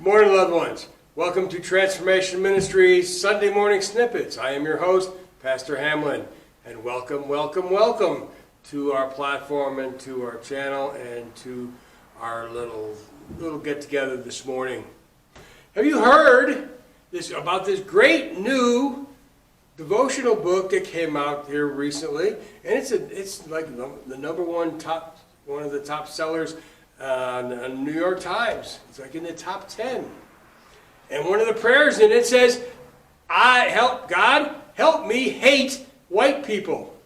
Morning, loved ones. Welcome to Transformation Ministries Sunday Morning Snippets. I am your host, Pastor Hamlin, and welcome to our platform and to our channel and to our little get-together this morning. Have you heard about this great new devotional book that came out here recently? And it's like the one of the top sellers on New York Times. It's like in the top 10. And one of the prayers in it says, God, help me hate white people.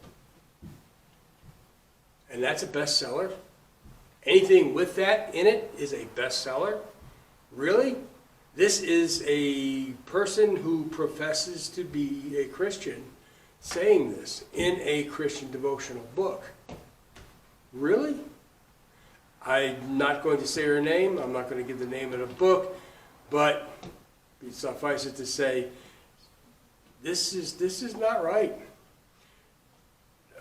And that's a bestseller. Anything with that in it is a bestseller. Really? This is a person who professes to be a Christian saying this in a Christian devotional book. Really? I'm not going to say her name. I'm not going to give the name of the book. But suffice it to say, this is not right.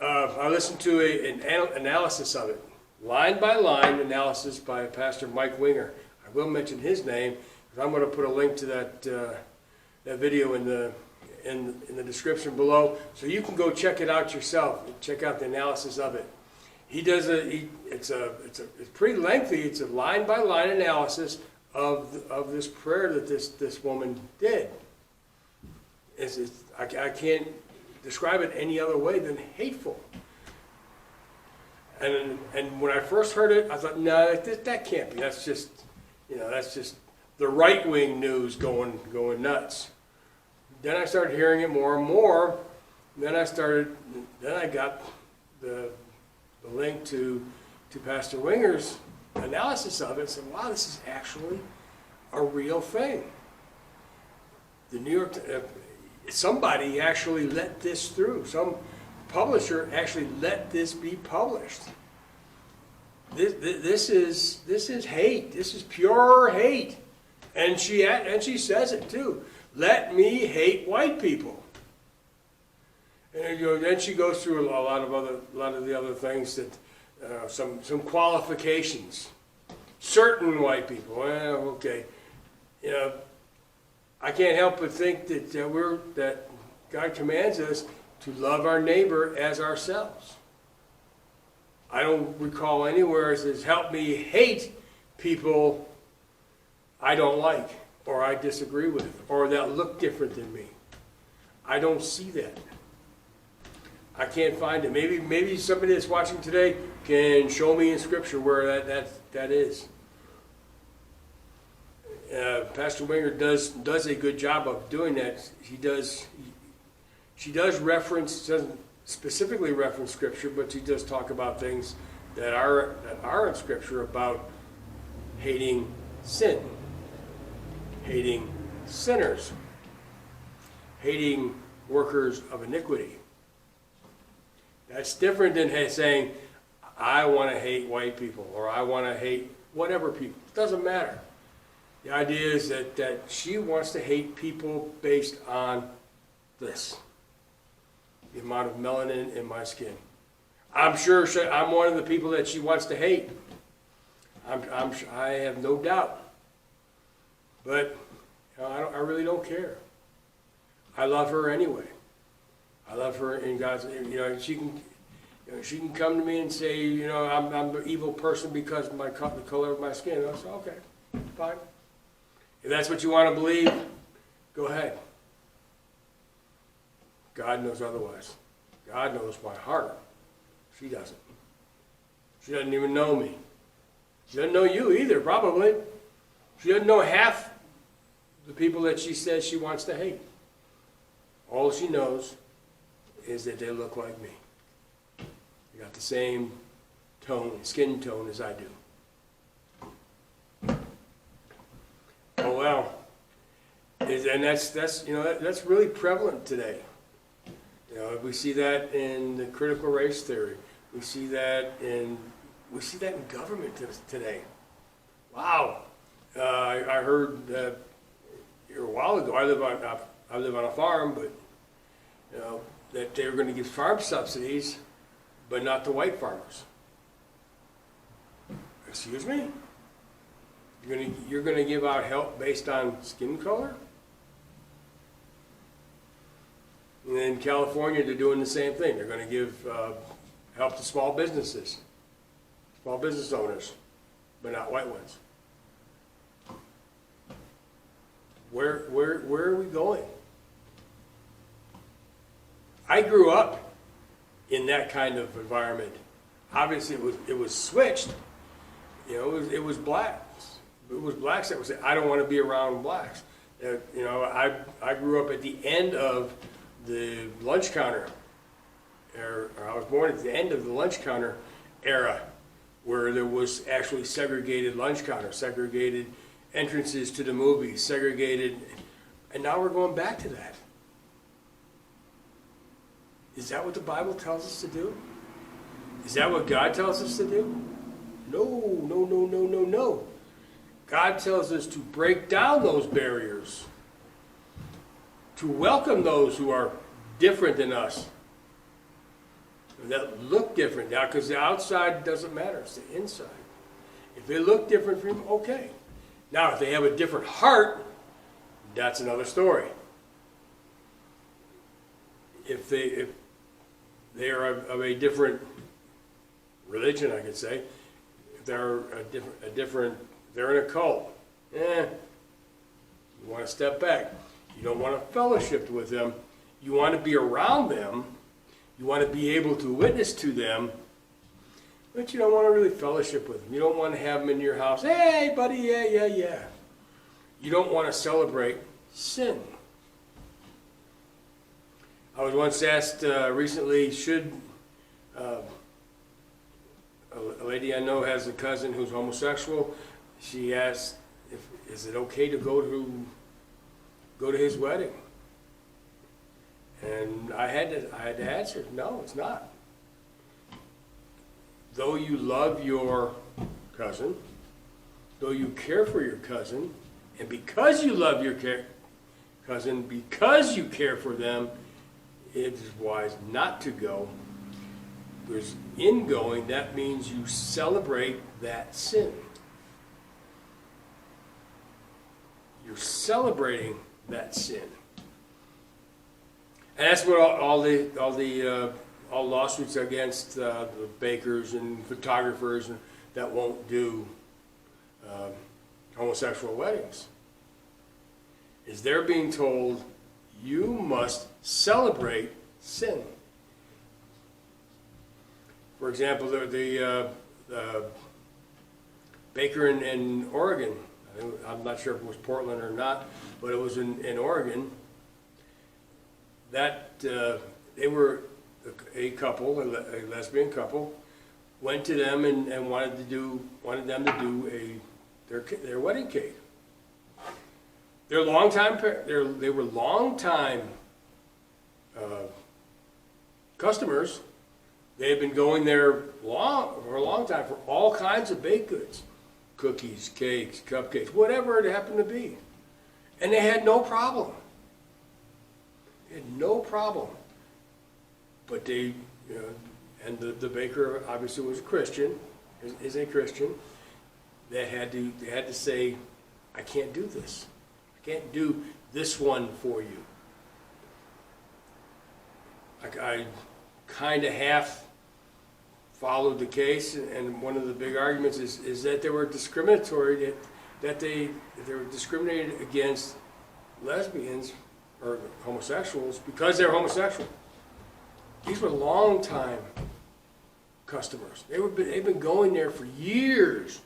I listened to an analysis of it, line by line analysis by Pastor Mike Winger. I will mention his name because I'm going to put a link to that video in the description below, so you can go check it out yourself. Check out the analysis of it. He does it's pretty lengthy. It's a line by line analysis of this prayer that this woman did. I can't describe it any other way than hateful. And when I first heard it, I thought, no, that can't be. That's just the right wing news going nuts. Then I started hearing it more and more. Then I got the link to Pastor Winger's analysis of it and said, wow, this is actually a real thing. The New York, somebody actually let this through. Some publisher actually let this be published. This is hate. This is pure hate, and she says it too. Let me hate white people. And then she goes through a lot of the other things that some qualifications. Certain white people. Well, okay. I can't help but think that God commands us to love our neighbor as ourselves. I don't recall anywhere it says, help me hate people I don't like, or I disagree with, or that look different than me. I don't see that. I can't find it. Maybe somebody that's watching today can show me in Scripture where that is. Pastor Winger does a good job of doing that. She does reference, doesn't specifically reference Scripture, but she does talk about things that are in Scripture about hating sin, hating sinners, hating workers of iniquity. That's different than saying, I want to hate white people, or I want to hate whatever people. It doesn't matter. The idea is that she wants to hate people based on this. The amount of melanin in my skin. I'm sure I'm one of the people that she wants to hate. I have no doubt. But I really don't care. I love her anyway. I love her in God's. She can come to me and say, I'm an evil person because of the color of my skin. I say, okay, fine. If that's what you want to believe, go ahead. God knows otherwise. God knows my heart. She doesn't. She doesn't even know me. She doesn't know you either, probably. She doesn't know half the people that she says she wants to hate. All she knows is that they look like me. They got the same skin tone as I do. Oh well, and that's really prevalent today. We see that in the critical race theory. We see that in government today. Wow, I heard a while ago. I live on a farm, but that they were going to give farm subsidies, but not to white farmers. Excuse me? You're gonna give out help based on skin color? And in California, they're doing the same thing. They're gonna give help to small business owners, but not white ones. Where are we going? I grew up in that kind of environment. Obviously, it was switched. You know, it was blacks. It was blacks that would say, "I don't want to be around blacks." You know, I grew up at the end of the lunch counter, or I was born at the end of the lunch counter era, where there was actually segregated lunch counters, segregated entrances to the movies, segregated, and now we're going back to that. Is that what the Bible tells us to do? Is that what God tells us to do? No, no, no, no, no, no. God tells us to break down those barriers, to welcome those who are different than us, that look different. Now, because the outside doesn't matter, it's the inside. If they look different from you, okay. Now, if they have a different heart, that's another story. If they are of a different religion, I could say, if they're they're in a cult, you want to step back. You don't want to fellowship with them. You want to be around them. You want to be able to witness to them, but you don't want to really fellowship with them. You don't want to have them in your house. Hey, buddy, yeah. You don't want to celebrate sin. I was once asked recently, should a lady I know has a cousin who's homosexual. She asked, is it okay to go to his wedding? And I had to answer, no, it's not. Though you love your cousin, though you care for your cousin, and because you love your cousin, because you care for them, it is wise not to go. Because in going, that means you celebrate that sin. You're celebrating that sin. And that's what all lawsuits against the bakers and photographers that won't do homosexual weddings, is they're being told you must celebrate sin. For example, the baker in Oregon, I'm not sure if it was Portland or not, but it was in Oregon, that they were a couple, a lesbian couple, went to them and wanted them to do their wedding cake. They were longtime customers. They had been going there for a long time for all kinds of baked goods, cookies, cakes, cupcakes, whatever it happened to be, and they had no problem. They had no problem. But they, and the baker obviously was a Christian, is a Christian. They had to say, I can't do this. I can't do this one for you. I kind of half followed the case, and one of the big arguments is that they were discriminatory, that they were discriminated against lesbians or homosexuals because they're homosexual. These were long-time customers. They've been going there for years,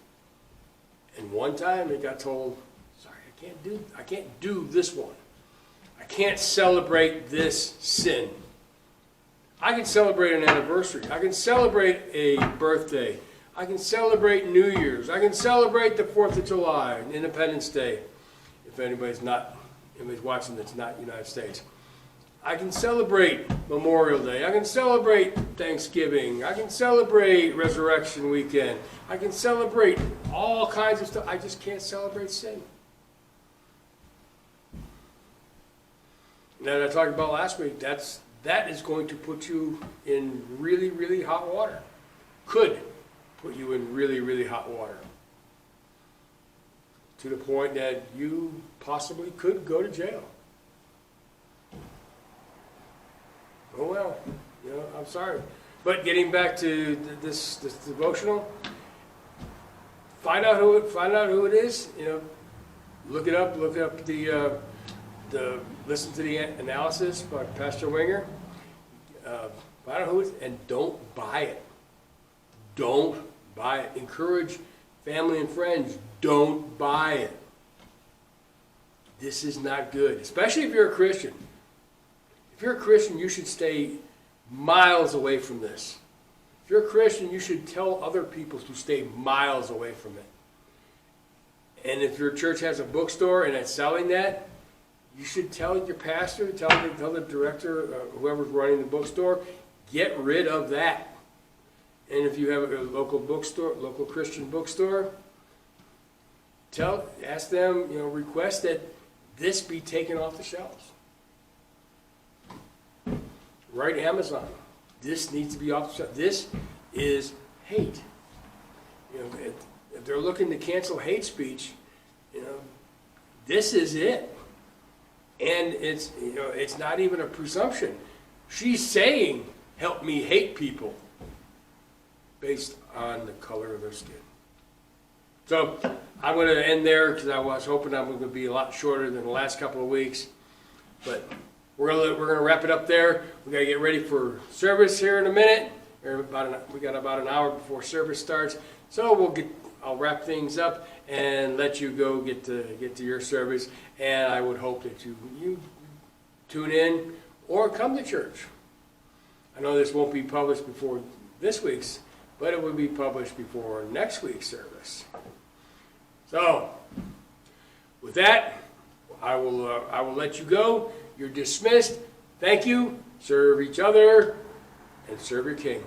and one time they got told, "Sorry, I can't do this one. I can't celebrate this sin. I can celebrate an anniversary. I can celebrate a birthday. I can celebrate New Year's. I can celebrate the 4th of July, and Independence Day, if anybody's watching that's not United States. I can celebrate Memorial Day. I can celebrate Thanksgiving. I can celebrate Resurrection Weekend. I can celebrate all kinds of stuff. I just can't celebrate sin. Now, that I talked about last week, that is going to put you in really, really hot water. Could put you in really, really hot water. to the point that you possibly could go to jail. Oh well, I'm sorry. But getting back to this devotional, find out who it is. Look it up. Look up the listen to the analysis by Pastor Winger. Find out who it is, and don't buy it. Don't buy it. Encourage family and friends. Don't buy it. This is not good, especially if you're a Christian. If you're a Christian, you should stay miles away from this. If you're a Christian, you should tell other people to stay miles away from it. And if your church has a bookstore and it's selling that, you should tell your pastor, tell the director, whoever's running the bookstore, get rid of that. And if you have a local bookstore, local Christian bookstore, ask them, request that this be taken off the shelves. Write Amazon. This needs to be off the shelves. This is hate. If they're looking to cancel hate speech, this is it. And it's not even a presumption. She's saying, help me hate people based on the color of their skin. So I'm going to end there because I was hoping I'm going to be a lot shorter than the last couple of weeks. But we're going to wrap it up there. We got to get ready for service here in a minute. We got about an hour before service starts. So I'll wrap things up and let you go get to your service. And I would hope that you tune in or come to church. I know this won't be published before this week's, but it will be published before next week's service. So, with that, I will let you go. You're dismissed. Thank you. Serve each other and serve your King.